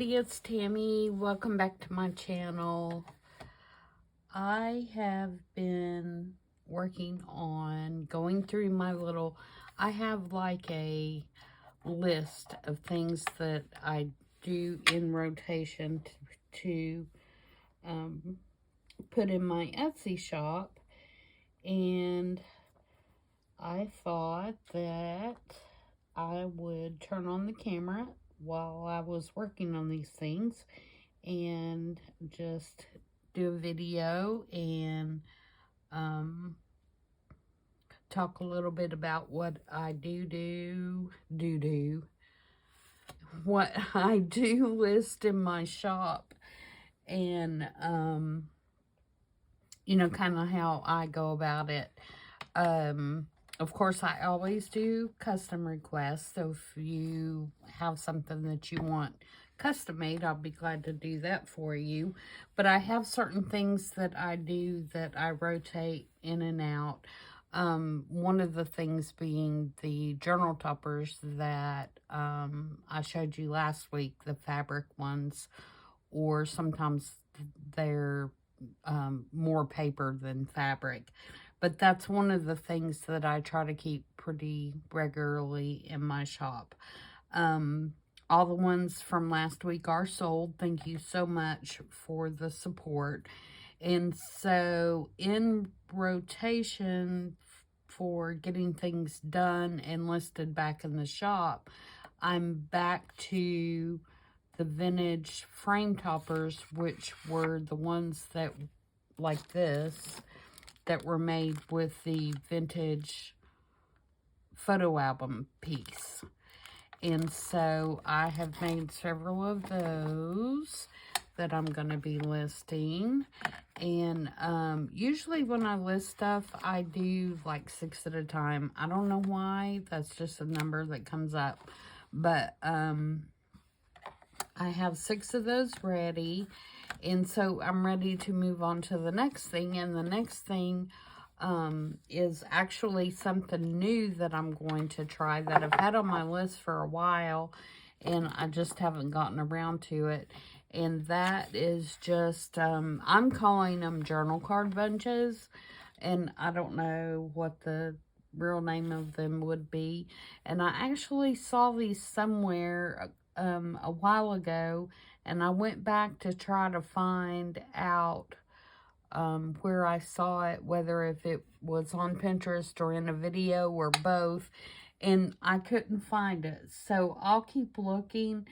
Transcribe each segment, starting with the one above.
everybody, it's Tammy. Welcome back to my channel. I have been working on going through my little, I have like a list of things that I do in rotation to put in my Etsy shop, and I thought that I would turn on the camera while I was working on these things and just do a video and talk a little bit about what I what I do list in my shop, and you know, kind of how I go about it. Of course, I always do custom requests, so if you have something that you want custom made, I'll be glad to do that for you. But I have certain things that I do that I rotate in and out. One of the things being the journal toppers that I showed you last week, the fabric ones, or sometimes they're more paper than fabric. But that's one of the things that I try to keep pretty regularly in my shop. All the ones from last week are sold. Thank you so much for the support. And so in rotation for getting things done and listed back in the shop, I'm back to the vintage frame toppers, which were the ones that, like this, that were made with the vintage photo album piece. And so I have made several of those that I'm going to be listing. And usually when I list stuff, I do like 6 at a time. I don't know why. That's just a number that comes up. But I have 6 of those ready. And so I'm ready to move on to the next thing. And the next thing is actually something new that I'm going to try that I've had on my list for a while, and I just haven't gotten around to it. And that is just, I'm calling them journal card bunches. And I don't know what the real name of them would be. And I actually saw these somewhere a while ago, and I went back to try to find out where I saw it, whether if it was on Pinterest or in a video or both, and I couldn't find it. So I'll keep looking,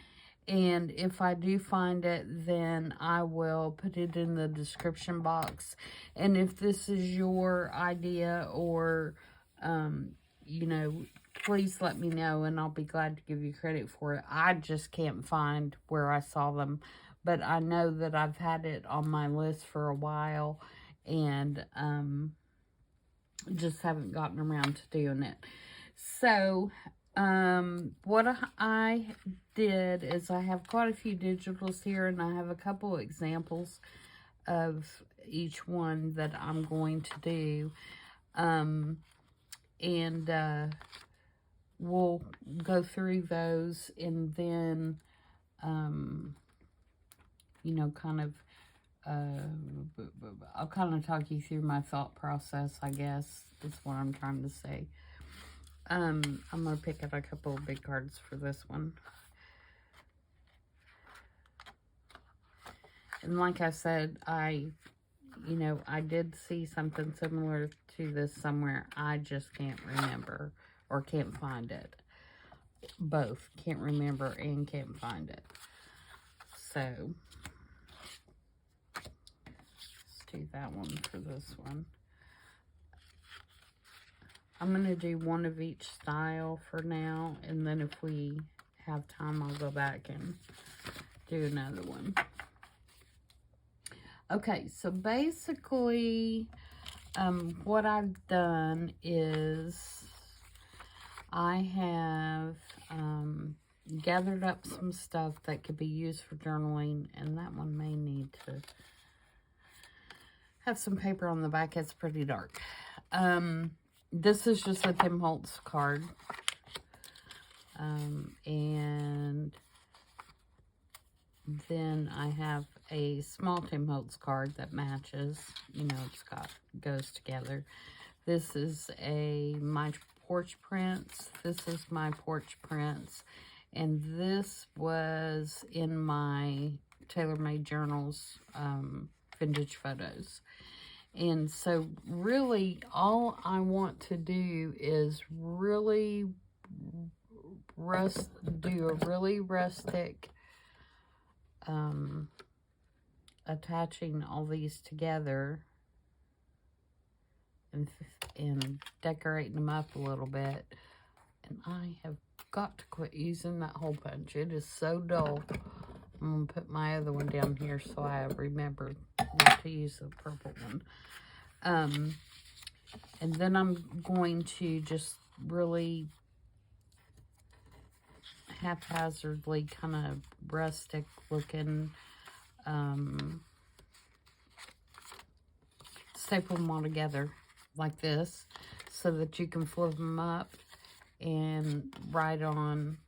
and if I do find it, then I will put it in the description box. And if this is your idea or, you know, please let me know, and I'll be glad to give you credit for it. I just can't find where I saw them, but I know that I've had it on my list for a while, and just haven't gotten around to doing it. So what I did is I have quite a few digitals here, and I have a couple examples of each one that I'm going to do. We'll go through those, and then, you know, kind of, I'll kind of talk you through my thought process, I guess, is what I'm trying to say. I'm going to pick up a couple of big cards for this one. And like I said, you know, I did see something similar to this somewhere. I just can't remember or can't find it. Both. Can't remember and can't find it. So, let's do that one for this one. I'm going to do one of each style for now, and then if we have time, I'll go back and do another one. Okay, so basically, what I've done is I have gathered up some stuff that could be used for journaling, and that one may need to have some paper on the back. It's pretty dark. This is just a Tim Holtz card, and Then I have a small Tim Holtz card that matches. You know, goes together. This is a MyPorchPrints. This is MyPorchPrints. And this was in my Taylormadejournals vintage photos. And so really all I want to do is really do a really rustic attaching all these together and decorating them up a little bit. And I have got to quit using that hole punch. It is so dull. I'm going to put my other one down here so I remember not to use the purple one. And then I'm going to just really haphazardly, kind of rustic looking, staple them all together like this so that you can flip them up and write on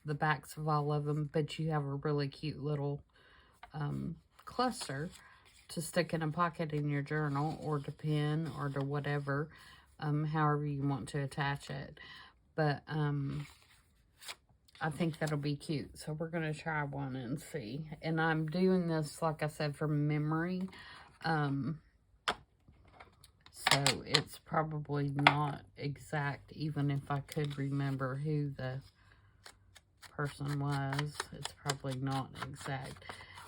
the backs of all of them, but you have a really cute little cluster to stick in a pocket in your journal or to pin or to whatever, however you want to attach it. But I think that'll be cute. So we're going to try one and see. And I'm doing this, like I said, from memory. So it's probably not exact, even if I could remember who the person was. It's probably not exact.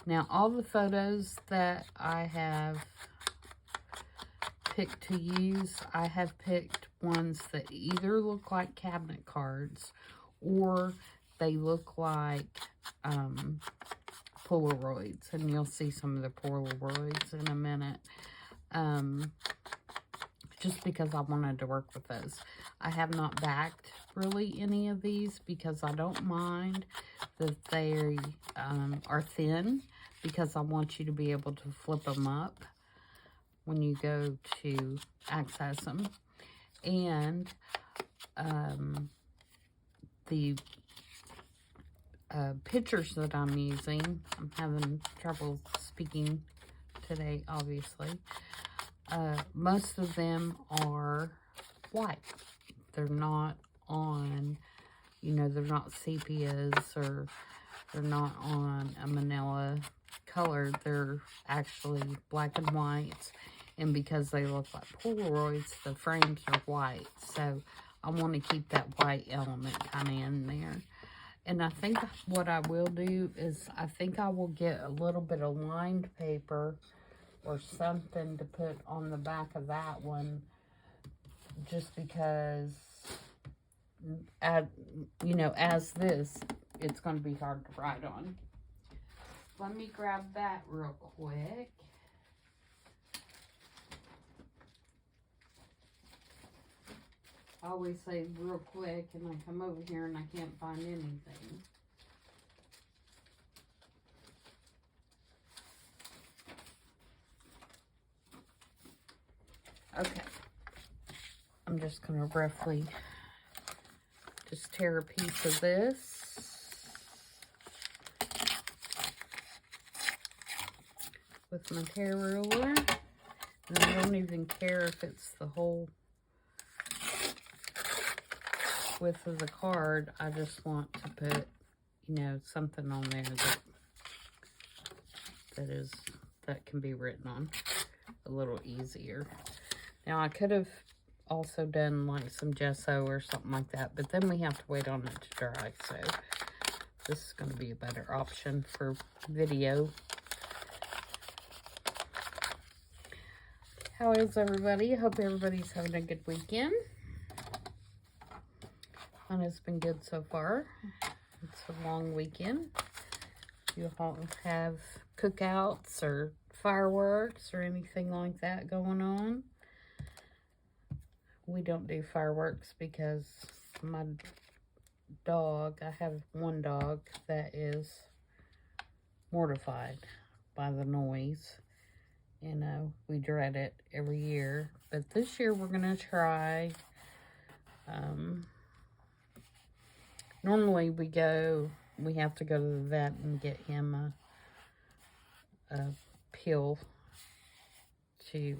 Now, all the photos that I have picked to use, I have picked ones that either look like cabinet cards or they look like Polaroids. And you'll see some of the Polaroids in a minute. Just because I wanted to work with those. I have not backed really any of these because I don't mind that they are thin, because I want you to be able to flip them up when you go to access them. And the pictures that I'm using, I'm having trouble speaking today, obviously. Most of them are white. They're not on, you know, they're not sepias or they're not on a manila color. They're actually black and white. And because they look like Polaroids, the frames are white. So I want to keep that white element kind of in there. And I think what I will do is I think I will get a little bit of lined paper or something to put on the back of that one, just because, you know, as this, it's going to be hard to write on. Let me grab that real quick. I always say real quick, and I come over here and I can't find anything. Okay, I'm just going to roughly just tear a piece of this with my tear ruler. And I don't even care if it's the whole width of the card. I just want to put, you know, something on there that can be written on a little easier. Now, I could have also done like some gesso or something like that, but then we have to wait on it to dry. So this is going to be a better option for video. How is everybody? I hope everybody's having a good weekend. Mine has been good so far. It's a long weekend. You all have cookouts or fireworks or anything like that going on? We don't do fireworks because my dog, I have one dog that is mortified by the noise. You know, we dread it every year. But this year we're going to try. Normally we have to go to the vet and get him pill to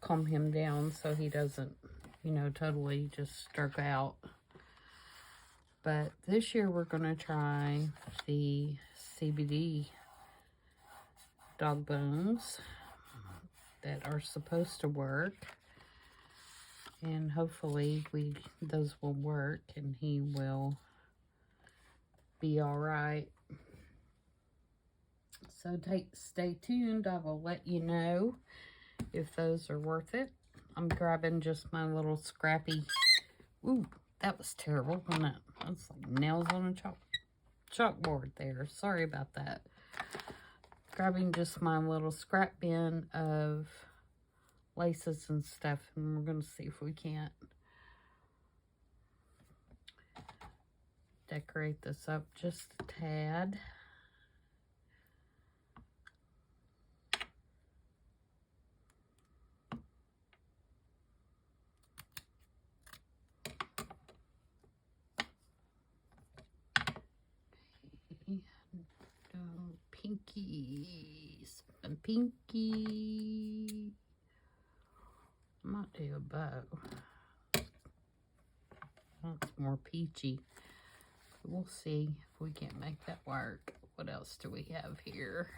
calm him down so he doesn't, you know, totally just stroke out. But this year we're going to try the CBD dog bones that are supposed to work. And hopefully those will work and he will be all right. So stay tuned. I will let you know if those are worth it. I'm grabbing just my little scrappy. Ooh, that was terrible, wasn't it? That's like nails on a chalkboard there. Sorry about that. Grabbing just my little scrap bin of laces and stuff, and we're going to see if we can't decorate this up just a tad. Pinkies and pinky. Might do a bow. That's more peachy. We'll see if we can't make that work. What else do we have here?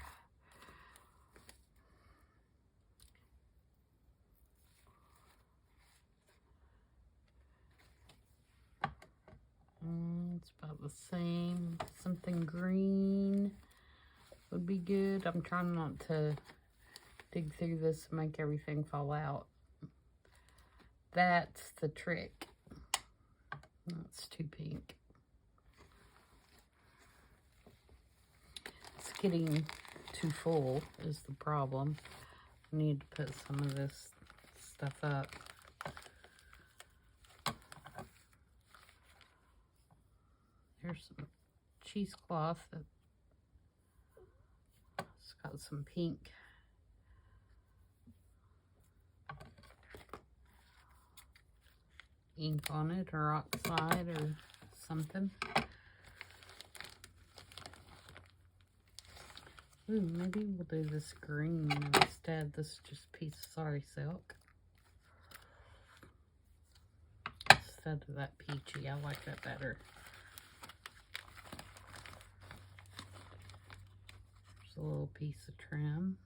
It's about the same. Something green would be good. I'm trying not to dig through this and make everything fall out. That's the trick. That's too pink. It's getting too full is the problem. I need to put some of this stuff up. Here's some cheesecloth that's got some pink ink on it, or oxide or something. Ooh, maybe we'll do this green instead. This is just a piece of sari silk instead of that peachy. I like that better. There's a little piece of trim.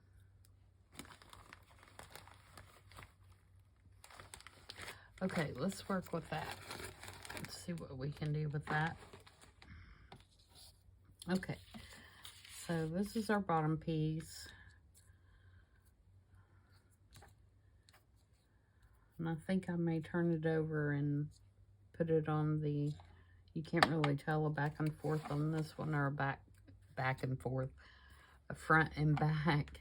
Okay, let's work with that. Let's see what we can do with that. Okay, so this is our bottom piece. And I think I may turn it over and put it on the, you can't really tell a back and forth on this one, or a back and forth, a front and back.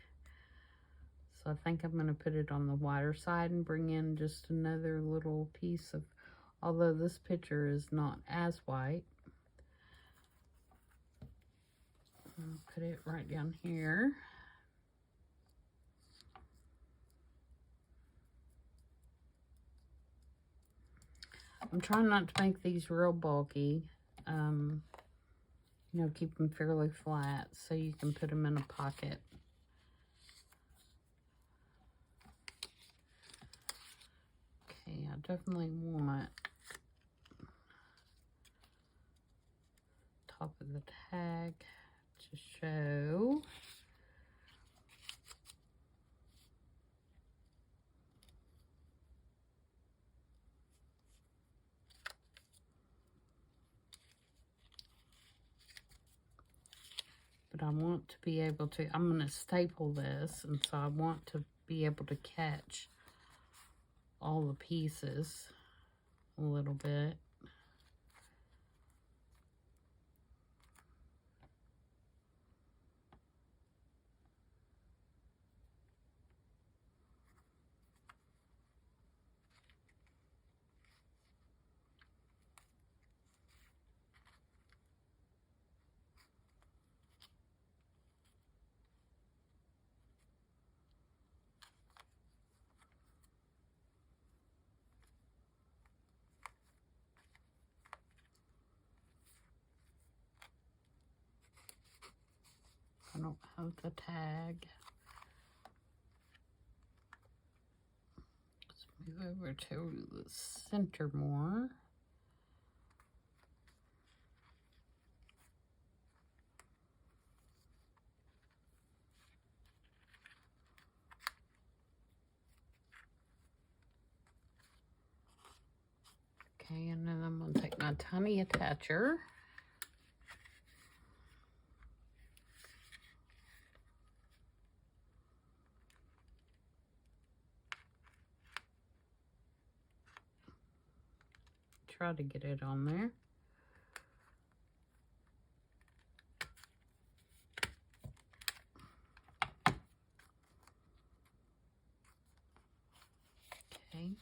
So I think I'm going to put it on the wider side and bring in just another little piece of, although this picture is not as white. I'll put it right down here. I'm trying not to make these real bulky. You know, keep them fairly flat so you can put them in a pocket. Okay, I definitely want top of the tag to show. But I want to be able to, I'm going to staple this, and so I want to be able to catch all the pieces a little bit. don't have the tag. Let's move over to the center more. Okay, and then I'm going to take my tiny attacher. Try to get it on there. Okay.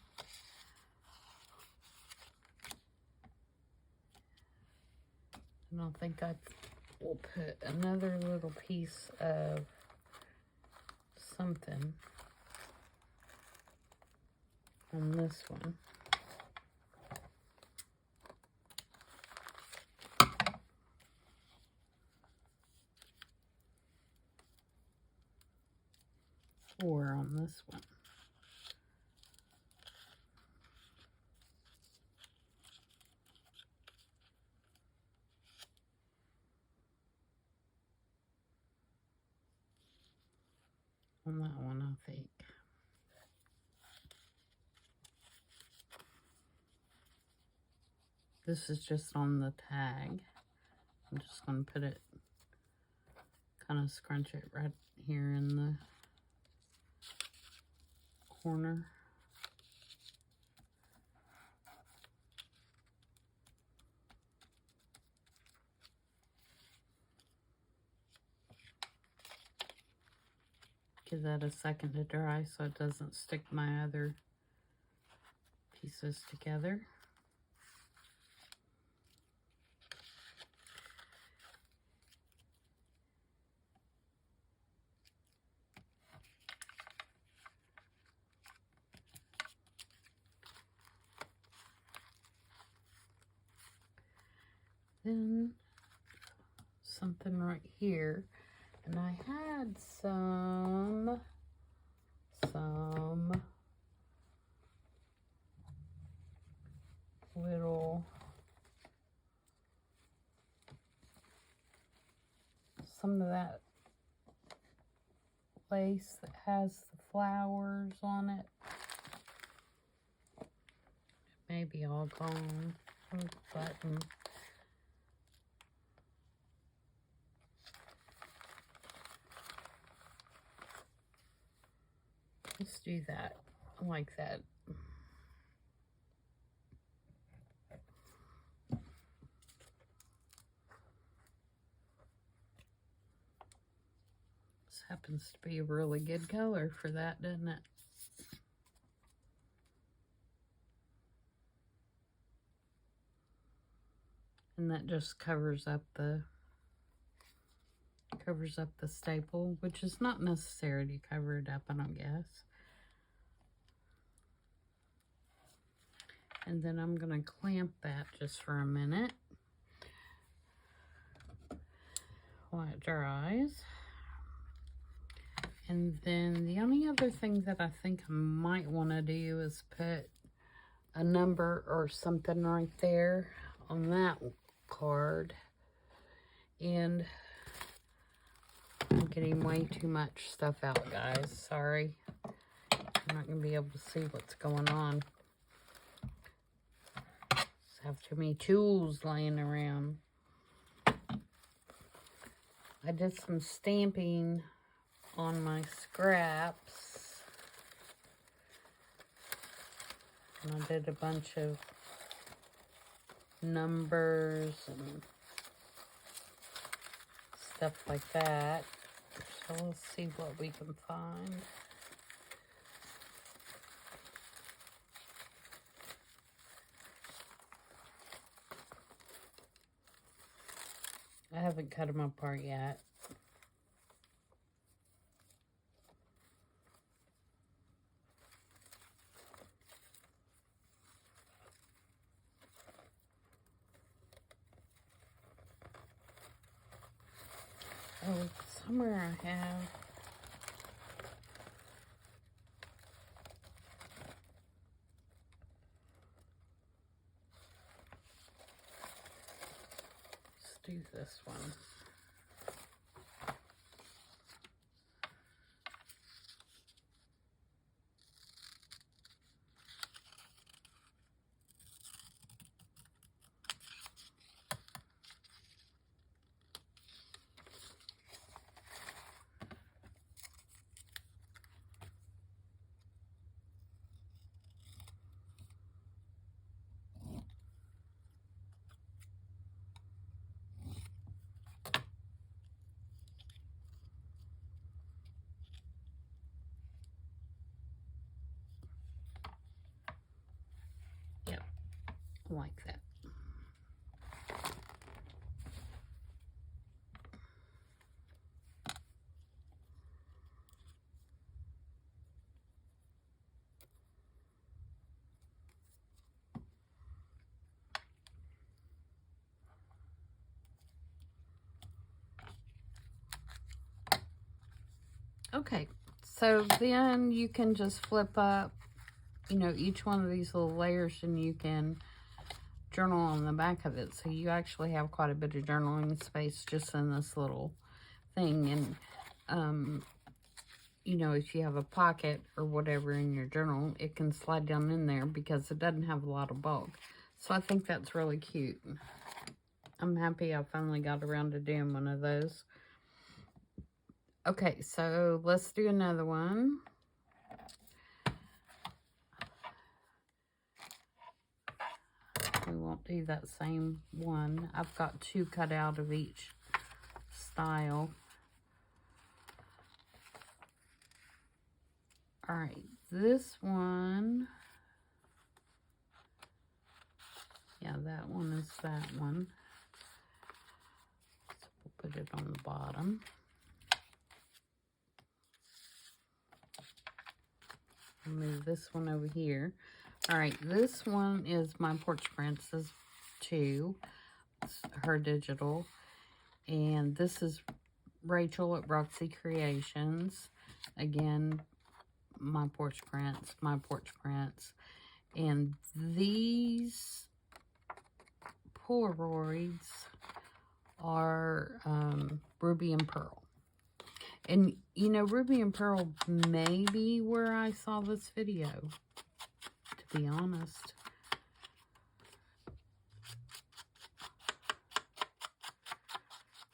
And I think I will put another little piece of something on this one. Or on this one. On that one, I think. This is just on the tag. I'm just going to put it, kind of scrunch it right here in the corner. Give that a second to dry so it doesn't stick my other pieces together. Then something right here, and I had some little, some of that lace that has the flowers on it. It may be all gone. Button. Let's do that. I like that. This happens to be a really good color for that, doesn't it? And that just covers up the staple, which is not necessary to cover it up, I don't guess. And then I'm going to clamp that just for a minute while it dries. And then the only other thing that I think I might want to do is put a number or something right there on that card. And I'm getting way too much stuff out, guys. Sorry. I'm not going to be able to see what's going on. Just have too many tools laying around. I did some stamping on my scraps. And I did a bunch of numbers and stuff like that. So let's see what we can find. I haven't cut them apart yet. Oh, somewhere I have. Let's do this one. Yep, like that. Okay, so then you can just flip up, you know, each one of these little layers, and you can journal on the back of it. So you actually have quite a bit of journaling space just in this little thing. And, you know, if you have a pocket or whatever in your journal, it can slide down in there because it doesn't have a lot of bulk. So I think that's really cute. I'm happy I finally got around to doing one of those. Okay, so let's do another one. We won't do that same one. I've got two cut out of each style. All right, this one. Yeah, that one is that one. So we'll put it on the bottom. I'll move this one over here. All right, this one is MyPorchPrints. This is 2. It's her digital. And this is Rachel at Roxy Creations. Again, MyPorchPrints. And these Polaroids are Ruby and Pearl. And, you know, Ruby and Pearl may be where I saw this video, to be honest.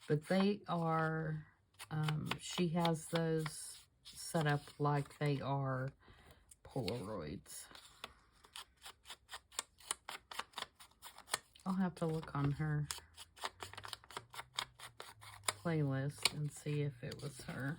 But they are, she has those set up like they are Polaroids. I'll have to look on her playlist and see if it was her.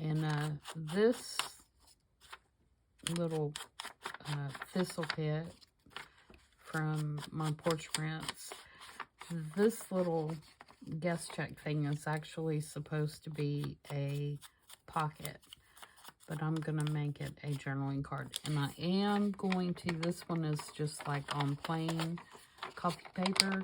And this little thistle pit from MyPorchPrints, this little guest check thing is actually supposed to be a pocket, but I'm going to make it a journaling card. And I am going to, this one is just like on plain coffee paper,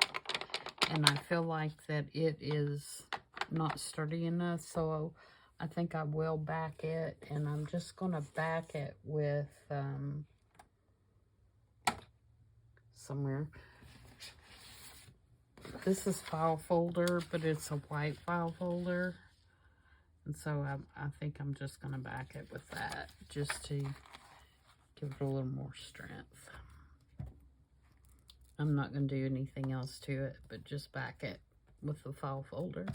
and I feel like that it is not sturdy enough, so I think I will back it, and I'm just going to back it with somewhere. This is file folder, but it's a white file folder. And so I think I'm just going to back it with that just to give it a little more strength. I'm not going to do anything else to it, but just back it with the file folder.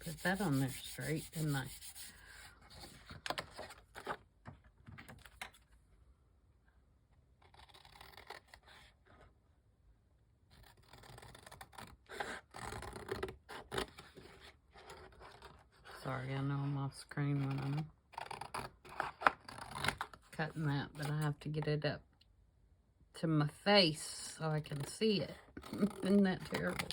Put that on there straight, didn't I? Sorry, I know I'm off screen when I'm cutting that, but I have to get it up to my face so I can see it. Isn't that terrible?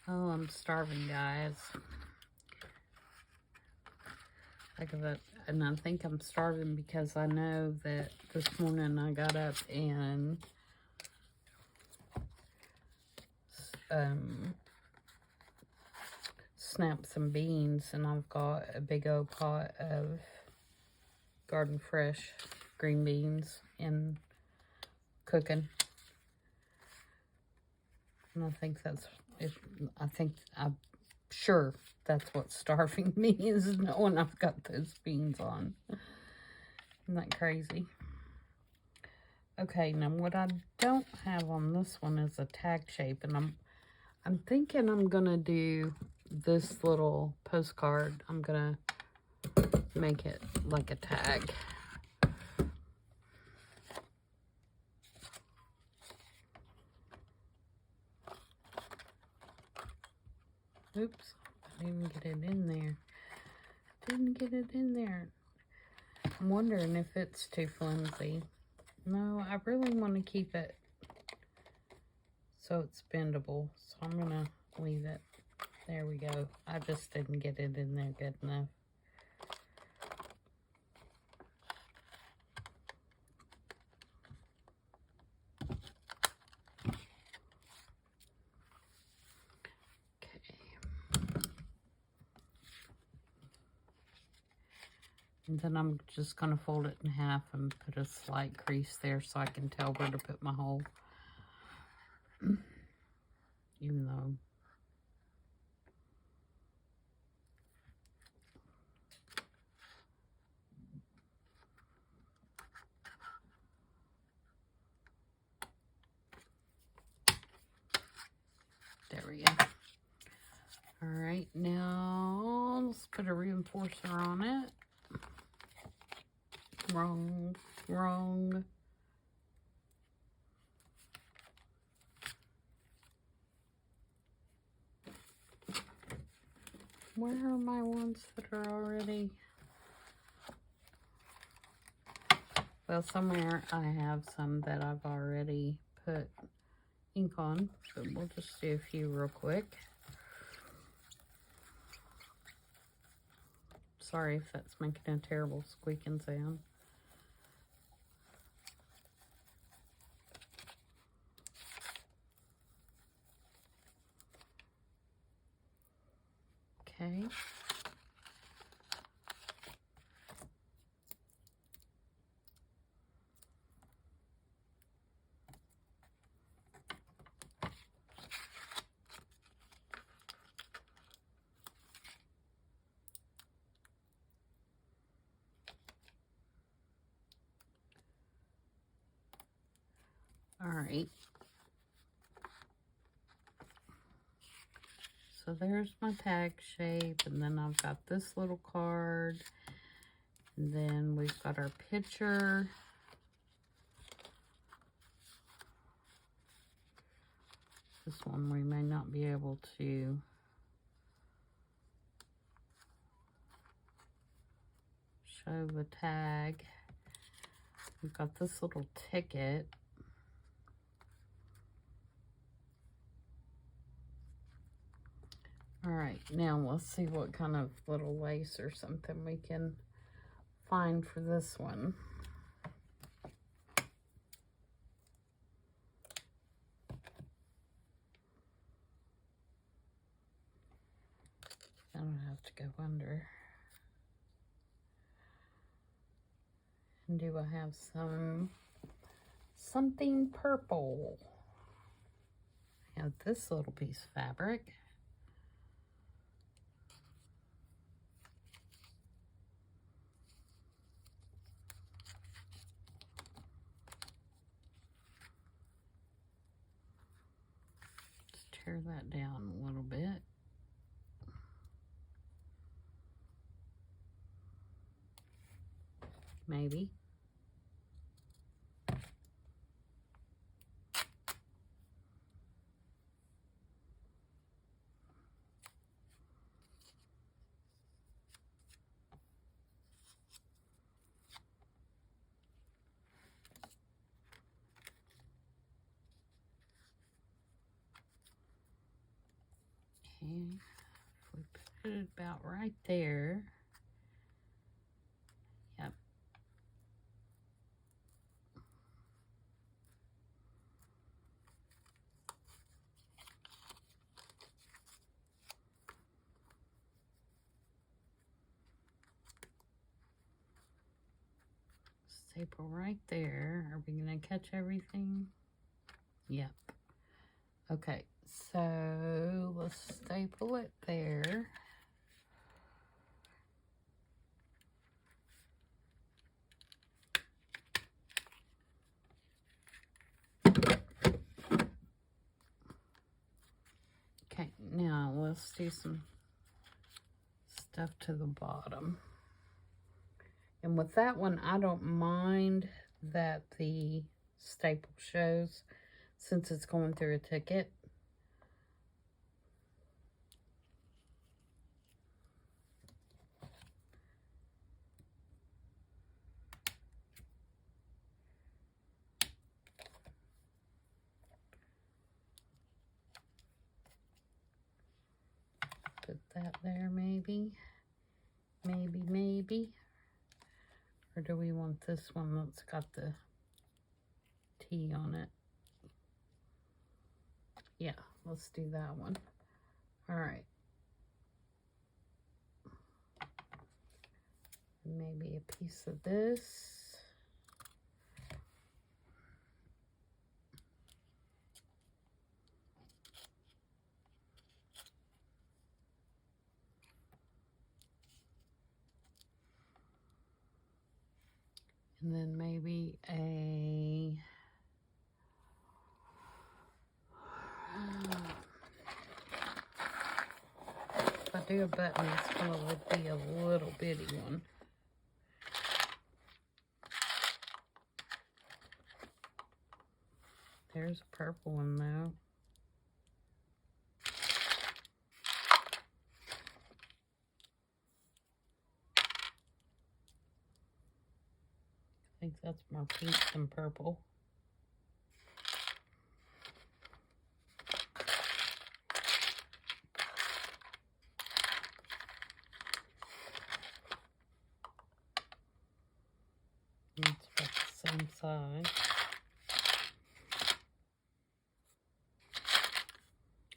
Oh, I'm starving, guys. And I think I'm starving because I know that this morning I got up and snapped some beans, and I've got a big old pot of garden fresh green beans and cooking. And I'm sure that's what's starving me, is knowing I've got those beans on. Isn't that crazy? Okay, now what I don't have on this one is a tag shape, and I'm thinking I'm gonna do this little postcard. I'm gonna make it like a tag. Oops, I didn't get it in there. Didn't get it in there. I'm wondering if it's too flimsy. No, I really want to keep it so it's bendable. So I'm going to leave it. There we go. I just didn't get it in there good enough. And then I'm just going to fold it in half and put a slight crease there so I can tell where to put my hole. Even though... There we go. Alright, now let's put a reinforcer on it. Wrong. Where are my ones that are already? Well, somewhere I have some that I've already put ink on, but we'll just do a few real quick. Sorry if that's making a terrible squeaking sound. Okay. All right. So there's my tag shape, and then I've got this little card, and then we've got our picture. This one we may not be able to show the tag. We've got this little ticket. All right, now let's see what kind of little lace or something we can find for this one. I don't have to go under. And do I have something purple? I have this little piece of fabric. Tear that down a little bit. Maybe. Okay, if we put it about right there. Yep. Staple right there. Are we gonna catch everything? Yep. Okay, so let's staple it there. Okay, now let's do some stuff to the bottom. And with that one, I don't mind that the staple shows since it's going through a ticket. Put that there maybe. Maybe. Or do we want this one that's got the T on it? Yeah, let's do that one. All right. Maybe a piece of this. And then maybe a if I do a button, it's going to be a little bitty one. There's a purple one though. I think that's more pink than purple. It's about the same size.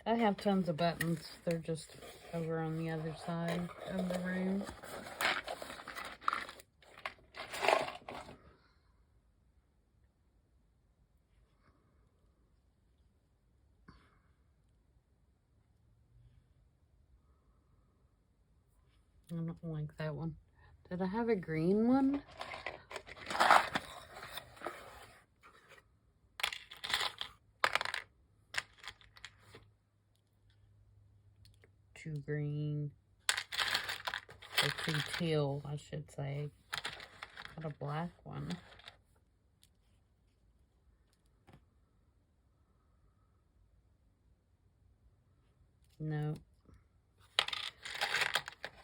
I have tons of buttons. They're just over on the other side of the room. I don't like that one. Did I have a green one? Too green. Or too teal, I should say. Got a black one. Nope.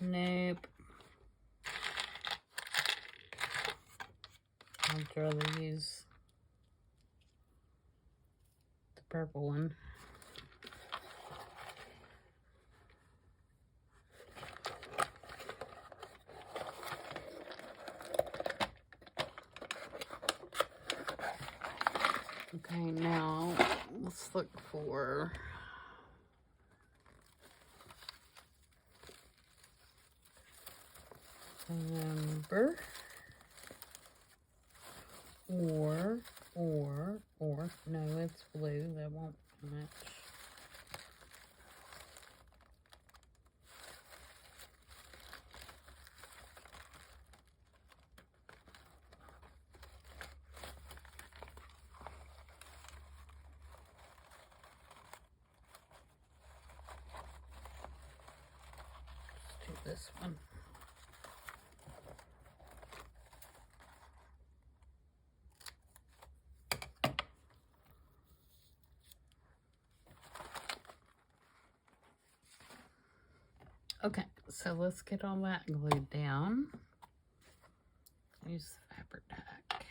Nope. I'd rather use the purple one. Okay, now let's look for number or no, it's blue. That won't match. Let's do this one. Okay, so let's get all that glued down. Use the fabric tack.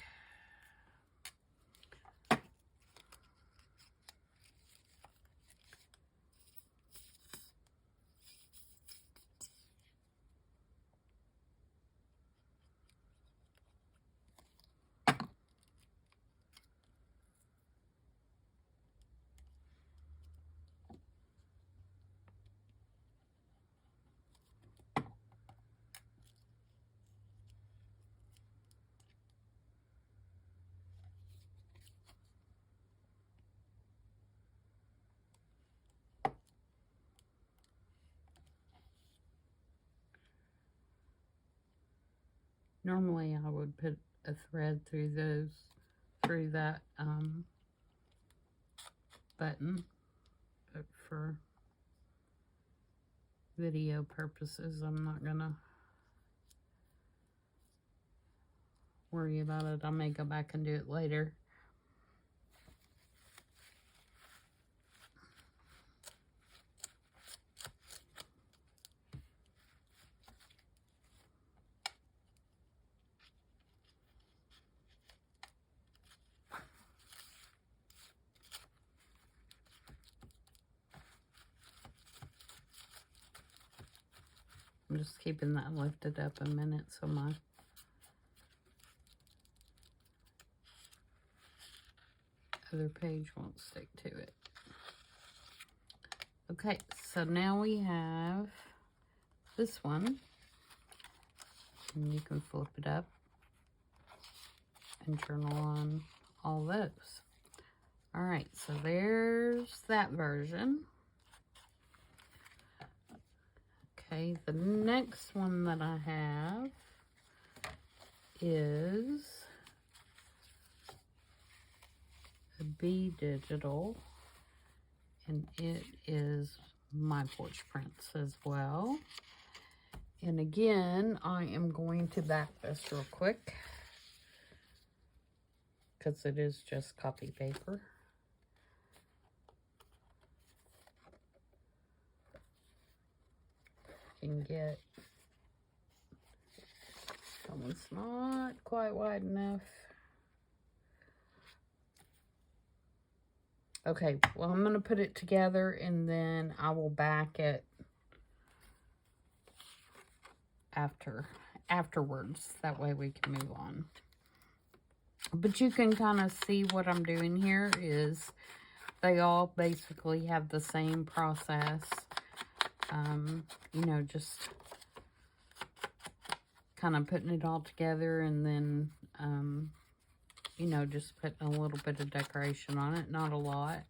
Normally I would put a thread through that button, but for video purposes, I'm not gonna worry about it. I may go back and do it later. I'm just keeping that lifted up a minute so my other page won't stick to it. Okay, so now we have this one, and you can flip it up and journal on all those. All right, so there's that version. Okay, the next one that I have is a Bee Digital, and it is MyPorchPrints as well. And again, I am going to back this real quick because it is just copy paper. Can get, that one's not quite wide enough. Okay, well, I'm going to put it together and then I will back it afterwards. That way we can move on. But you can kind of see what I'm doing here is they all basically have the same process. You know, just kind of putting it all together and then, you know, just putting a little bit of decoration on it, not a lot.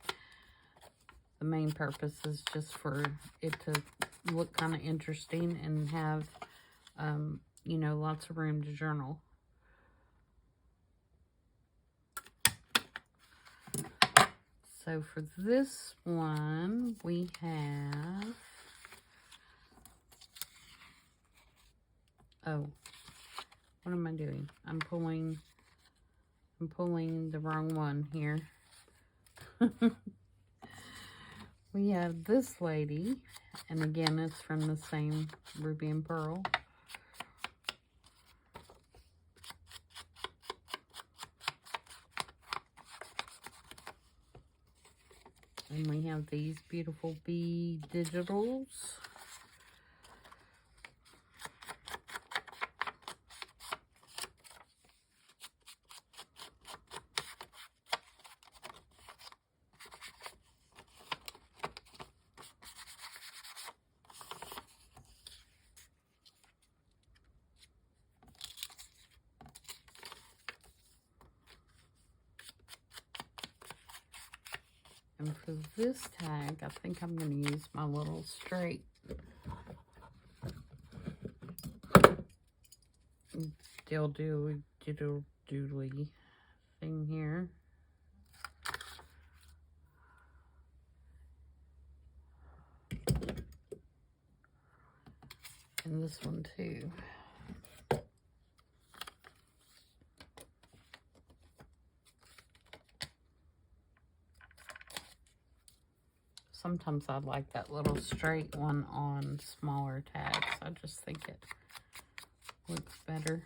The main purpose is just for it to look kind of interesting and have, you know, lots of room to journal. So for this one, we have, oh, what am I doing? I'm pulling the wrong one here. We have this lady, and again, it's from the same Ruby and Pearl. And we have these beautiful Bee Digitals. And for this tag, I think I'm going to use my little straight doodly thing here. And this one too. Sometimes I like that little straight one on smaller tags. I just think it looks better.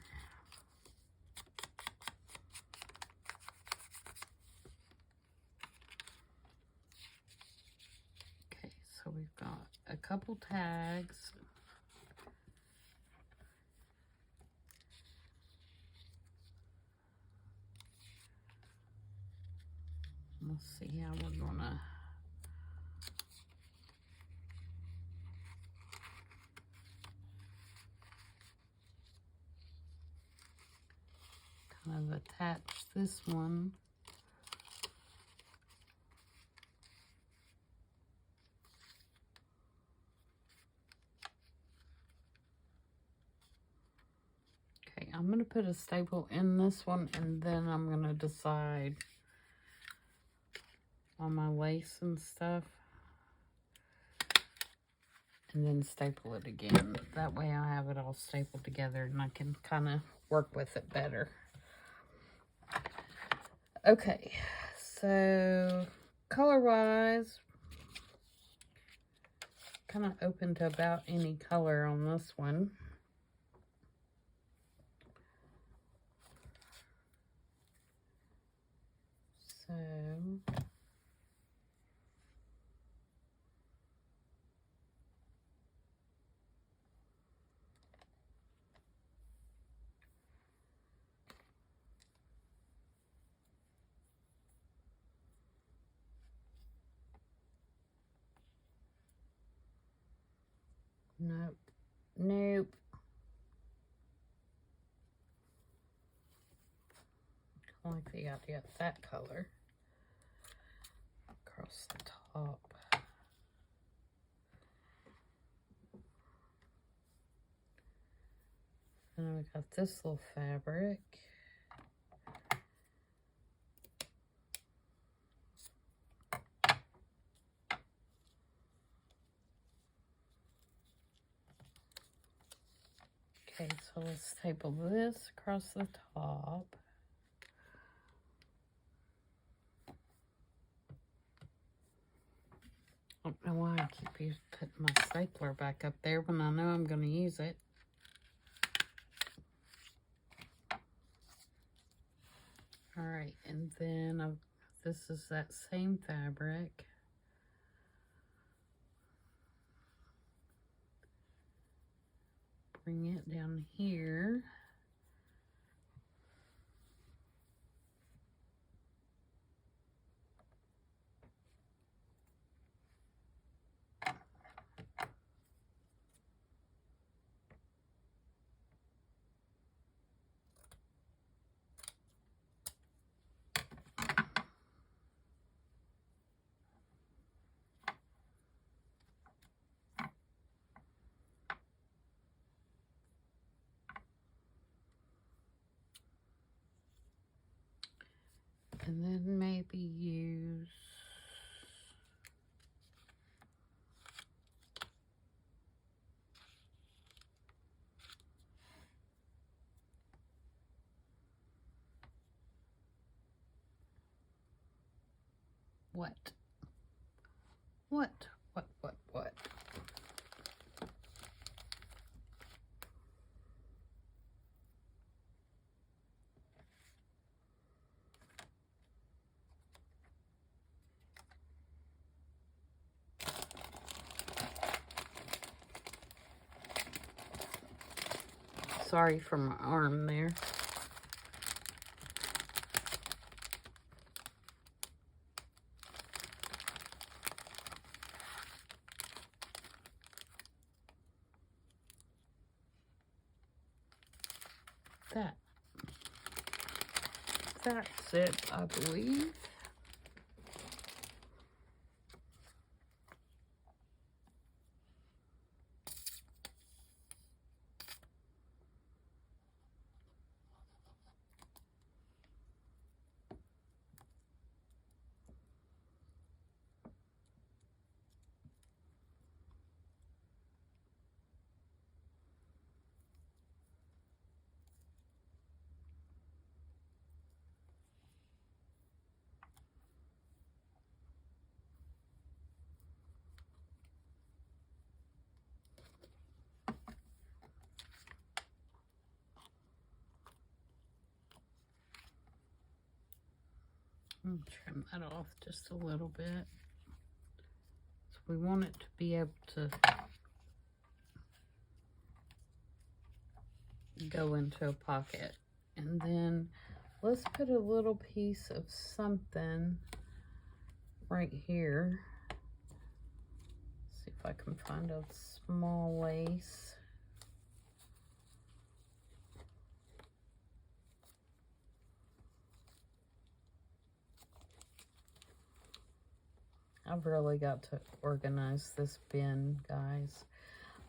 Okay, so we've got a couple tags. Let's see how we're gonna kind of attach this one. Okay, I'm going to put a staple in this one, and then I'm going to decide on my lace and stuff. And then staple it again. That way I have it all stapled together and I can kind of work with it better. Okay, so color-wise, kind of open to about any color on this one. So nope, nope. I like the idea of that color across the top. And then we got this little fabric. Okay, so let's staple this across the top. I don't know why I keep putting my stapler back up there when I know I'm going to use it. Alright, and then this is that same fabric. Bring it down here. And then maybe use what? Sorry for my arm there. That's it, I believe. Trim that off just a little bit. So we want it to be able to go into a pocket. And then let's put a little piece of something right here. See if I can find a small lace. I've really got to organize this bin, guys.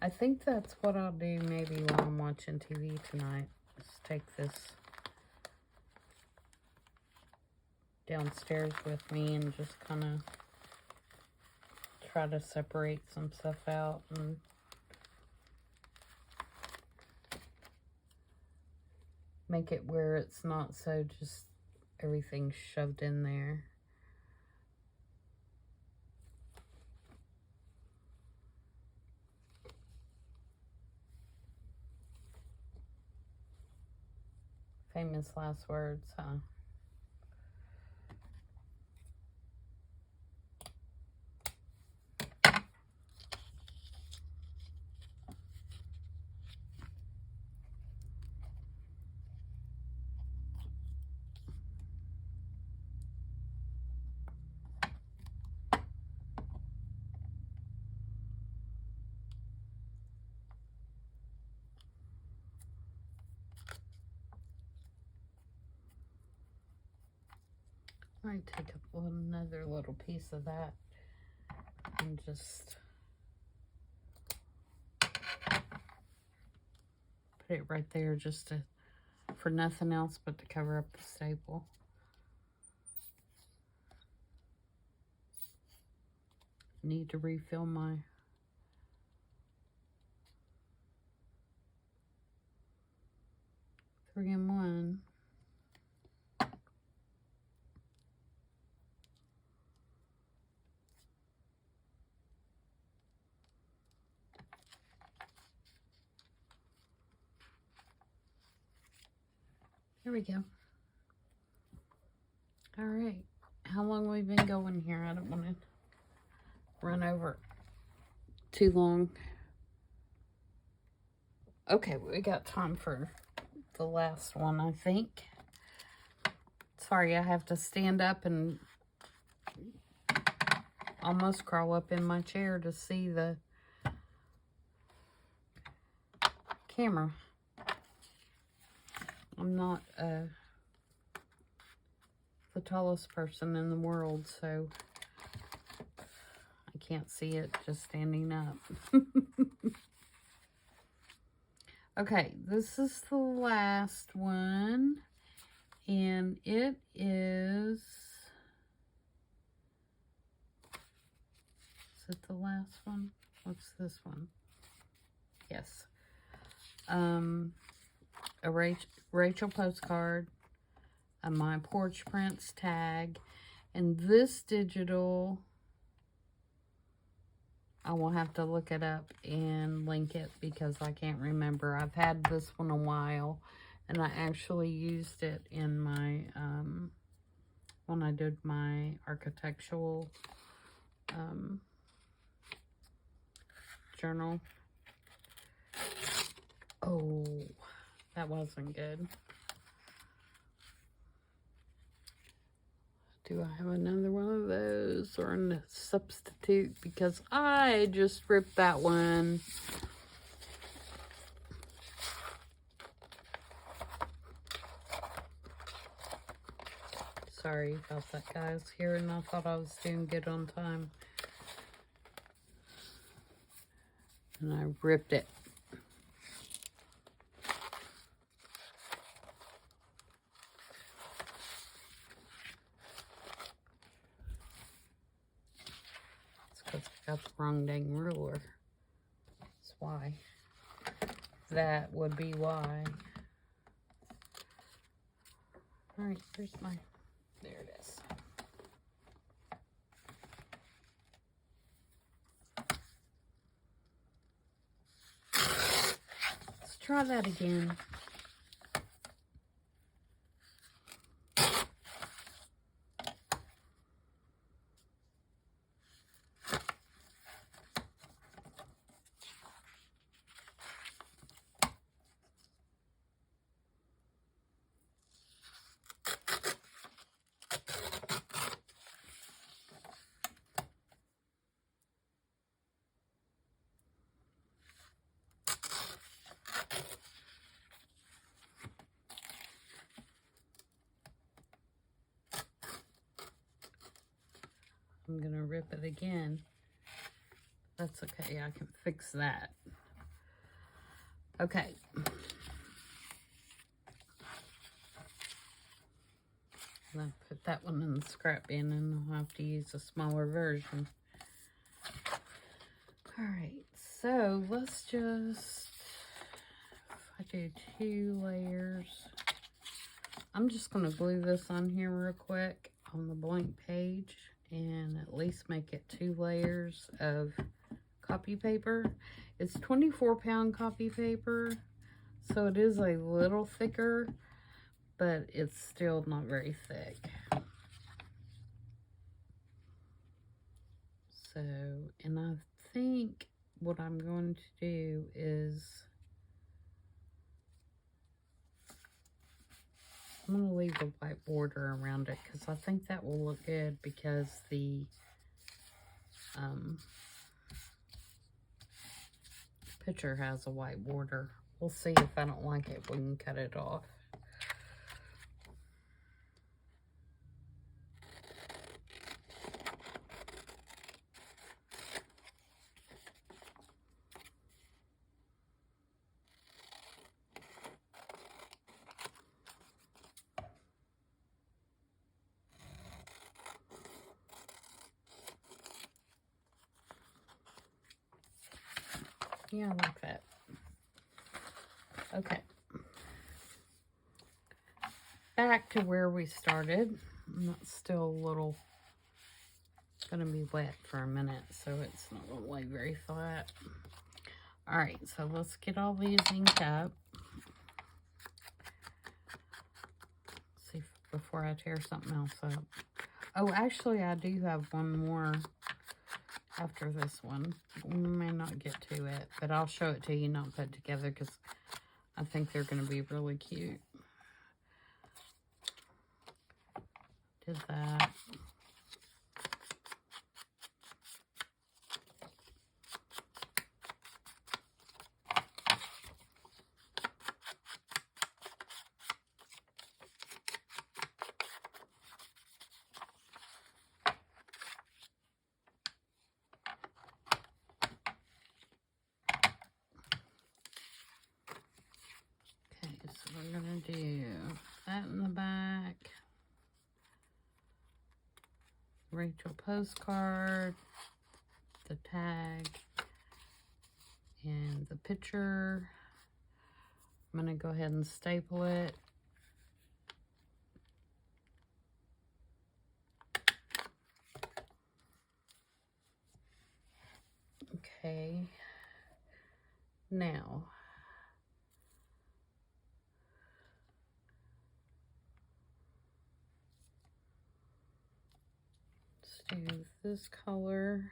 I think that's what I'll do maybe while I'm watching TV tonight. Just take this downstairs with me and just kind of try to separate some stuff out and make it where it's not so just everything shoved in there. Famous last words, huh? I might take another little piece of that and just put it right there just to, for nothing else but to cover up the staple. Need to refill my three-in-one. There we go. All right. How long we've been going here? I don't want to run over too long. Okay, we got time for the last one, I think. Sorry, I have to stand up and almost crawl up in my chair to see the camera. I'm not the tallest person in the world, so I can't see it just standing up. Okay, this is the last one, and it is it the last one? What's this one? Yes. A Rachel postcard, a MyPorchPrints tag, and this digital, I will have to look it up and link it because I can't remember. I've had this one a while, and I actually used it in my, when I did my architectural journal. Oh, that wasn't good. Do I have another one of those or a substitute? Because I just ripped that one. Sorry about that, guys. Here, and I thought I was doing good on time. And I ripped it. Got the wrong dang ruler. That's why. That would be why. Alright, here's my... There it is. Let's try that again. I'm going to rip it again. That's okay. I can fix that. Okay. And I put that one in the scrap bin, and I'll have to use a smaller version. Alright, so let's just, if I do 2 layers, I'm just going to glue this on here real quick on the blank page and at least make it 2 layers of copy paper. It's 24-pound copy paper, so it is a little thicker, but it's still not very thick. So, and I think what I'm going to do is I'm going to leave a white border around it because I think that will look good because the picture has a white border. We'll see. If I don't like it, we can cut it off. Yeah, I like that. Okay. Back to where we started. That's still a little gonna be wet for a minute, so it's not gonna lay very flat. Alright, so let's get all these inked up. See before I tear something else up. Oh, actually I do have one more after this one. We may not get to it, but I'll show it to you not put together because I think they're going to be really cute. Did that. So we're going to do that in the back. Rachel postcard, the tag, and the picture. I'm going to go ahead and staple it. Okay. Now, do this color.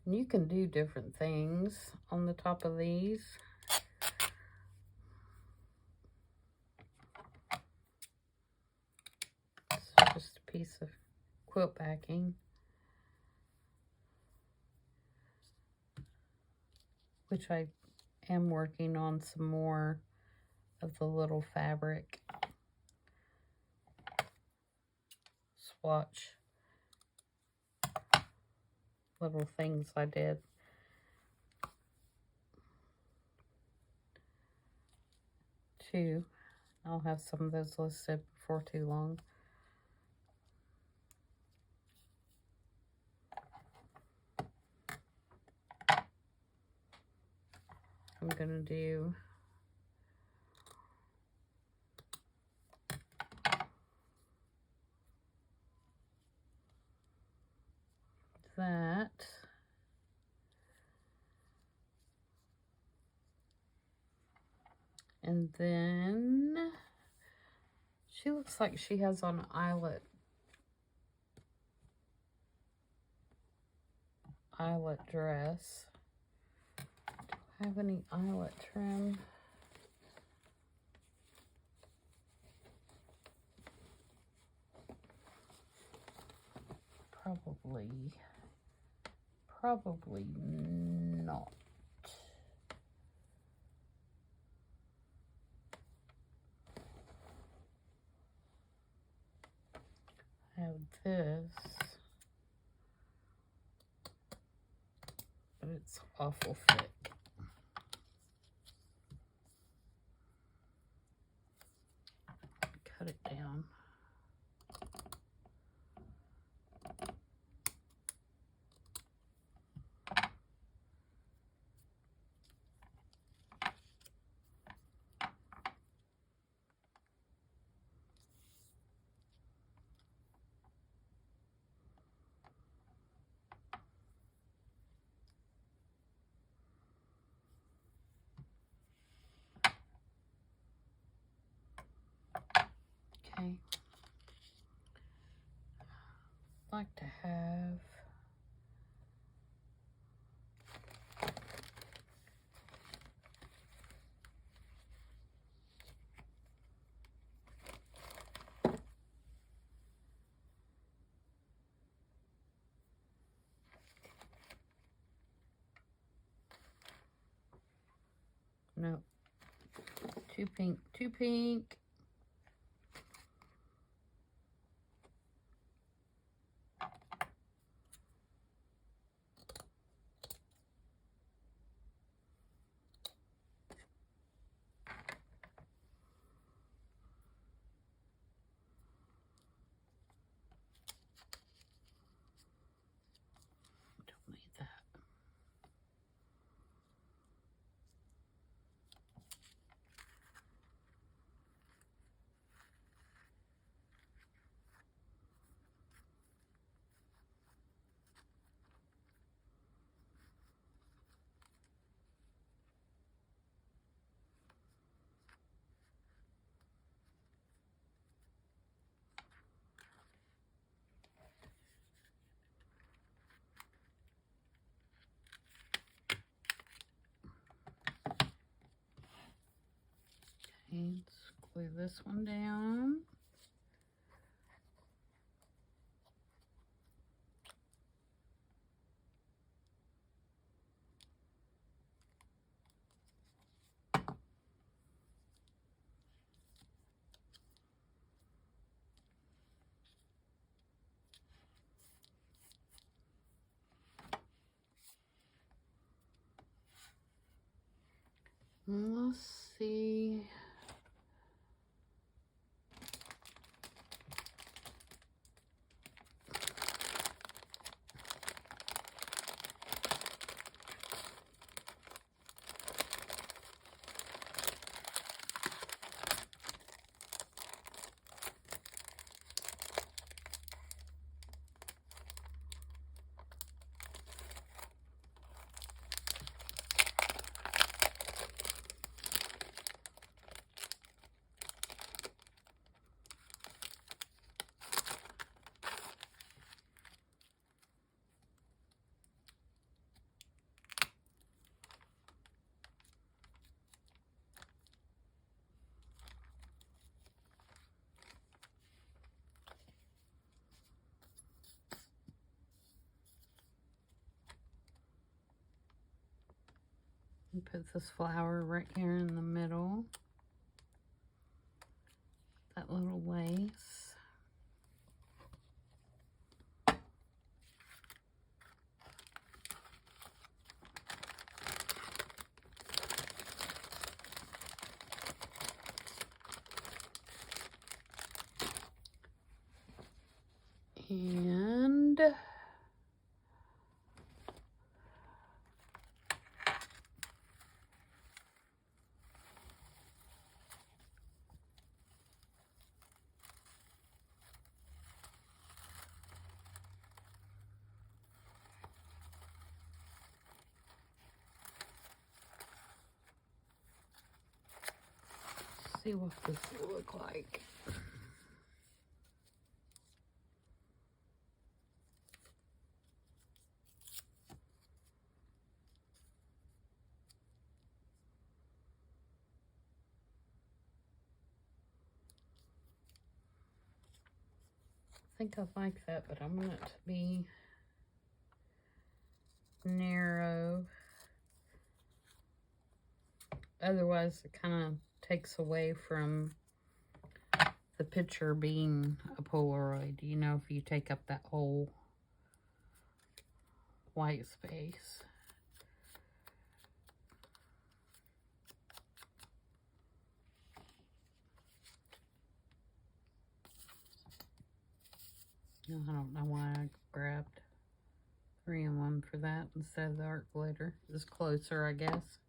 And you can do different things on the top of these. It's just a piece of quilt backing, which I am working on some more of the little fabric swatch little things I did. Too. I'll have some of those listed before too long. I'm gonna do that. And then she looks like she has on an eyelet dress. Do I have any eyelet trim? Probably not. I have this, but it's awful thick. Cut it down. like to have no, too pink, too pink. Don't need that. Okay, let's glue this one down. Let's see. Put this flower right here in the middle. That little lace. And see what this will look like. I think I like that, but I want it to be narrow. Otherwise, it kind of takes away from the picture being a Polaroid. You know, if you take up that whole white space. I don't know why I grabbed 3-in-1 for that instead of the art glitter. It's closer, I guess.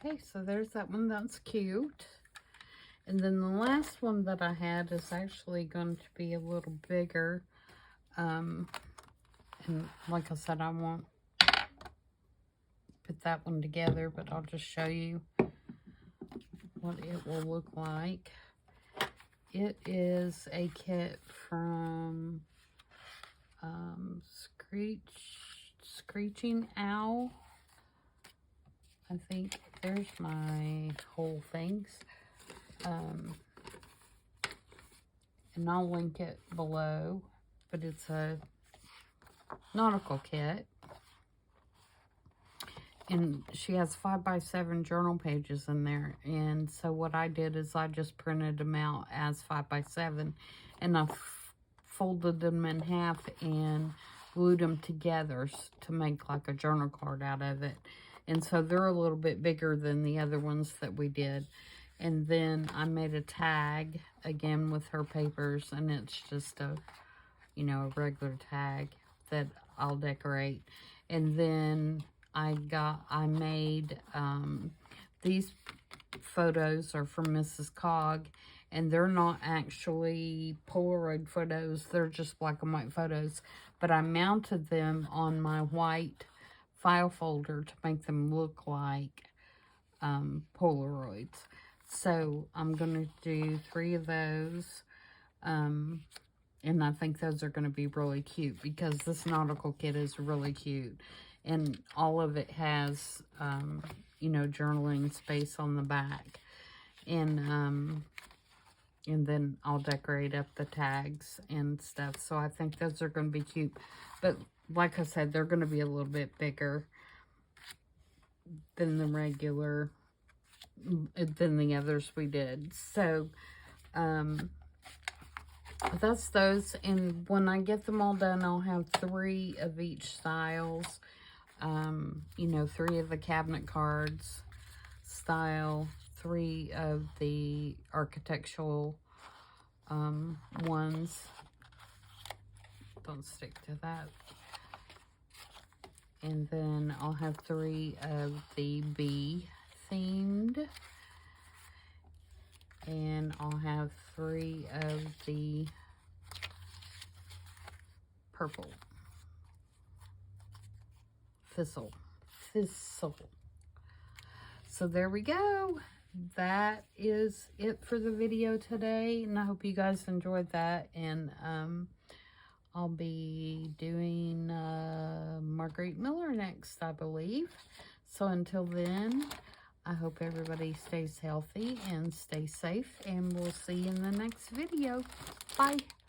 Okay, so there's that one. That's cute. And then the last one that I had is actually going to be a little bigger. And like I said, I want put that one together, but I'll just show you what it will look like. It is a kit from Screeching Owl. I think there's my whole things. And I'll link it below, but it's a nautical kit. And she has 5x7 journal pages in there. And so what I did is I just printed them out as 5x7. And I folded them in half and glued them together to make like a journal card out of it. And so they're a little bit bigger than the other ones that we did. And then I made a tag again with her papers. And it's just a, you know, a regular tag that I'll decorate. And then I made, these photos are from MrsCogs, and they're not actually Polaroid photos, they're just black and white photos, but I mounted them on my white file folder to make them look like, Polaroids. So I'm going to do 3 of those, and I think those are going to be really cute, because this nautical kit is really cute. And all of it has, you know, journaling space on the back. And then I'll decorate up the tags and stuff. So I think those are going to be cute. But like I said, they're going to be a little bit bigger than the regular, than the others we did. So, that's those. And when I get them all done, I'll have 3 of each styles. You know, 3 of the cabinet cards style, 3 of the architectural ones. Don't stick to that. And then I'll have 3 of the bee themed. And I'll have 3 of the purple. Thistle. So there we go. That is it for the video today, and I hope you guys enjoyed that. And I'll be doing Marguerite Miller next, I believe. So until then, I hope everybody stays healthy and stay safe, and we'll see you in the next video. Bye.